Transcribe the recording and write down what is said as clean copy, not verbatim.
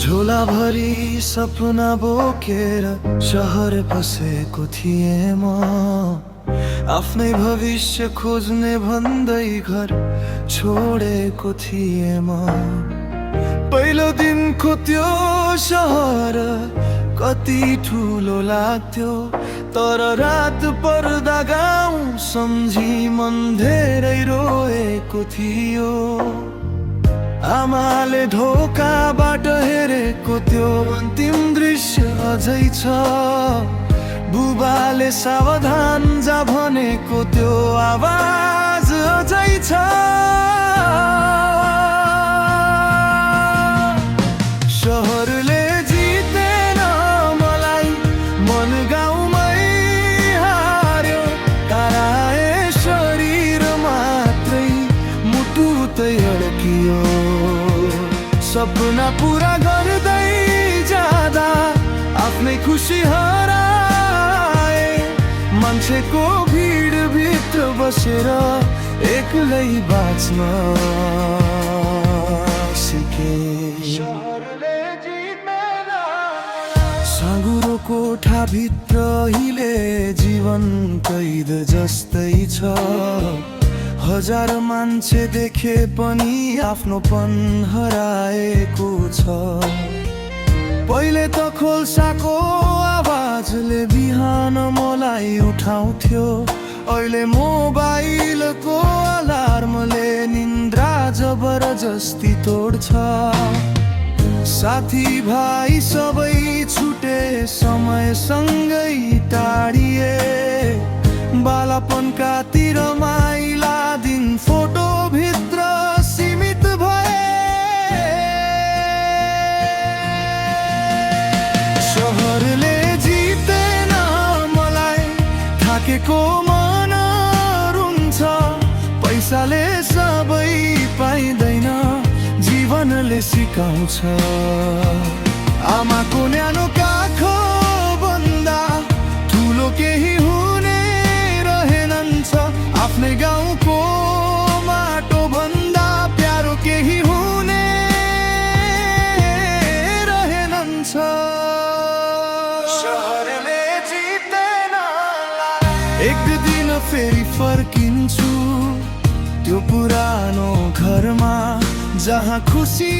झोला भरी सपना बोकेर शहर बसेको थिएँ म। आफ्नै भविष्य खोज्ने भन्दै घर छोडेको थिएँ म। पहिलो दिनको त्यो शहर कति ठुलो लाग्थ्यो, तर रात पर्दा गाउँ सम्झी मन धेरै रोएको थियो। आमाले ढोकाबाट हेरेको त्यो अन्तिम दृश्य अझै छ। बुबाले सावधान जा भनेको त्यो आवाज अझै छ। शहरले जितेन मलाई, मन गाउँमै हार्यो। ताराए शरीर मात्रै मुटु त अड्कियो। सपना पुरा गर्दै जाँदा आफ्नै खुसी हराए। मान्छेको भिड भित्र बसेर एक्लै बाँच्न सिके। साँगुरो कोठाभित्र हिले जीवन कैद जस्तै छ। हजार मान्छे देखे पनि आफ्नोपन हराएको छ। पहिले त खोल्साको आवाजले बिहान मलाई उठाउँथ्यो, अहिले मोबाइलको अलार्मले निन्द्रा जबरजस्ती तोड्छ। साथी भाइ सबै छुटे, समयसँगै टाढिए। बालापनका ती रमाइला दिन फोटो भित्र सीमित भए। शहरले जितेन मलाई, थाकेको मन रुन्छ। पैसाले सबै पाइँदैन, जीवनले सिकाउँछ। आमाको न्यानो काखो भन्दा ठुलो केही हुने रहेनन्छ। आफ्नै गाउँको माटो भन्दा प्यारो केही हुने रहेनन्छ। शहरले जितेन। एक दिन फेरि फर्किन्छु त्यो पुरानो घरमा, जहाँ खुसी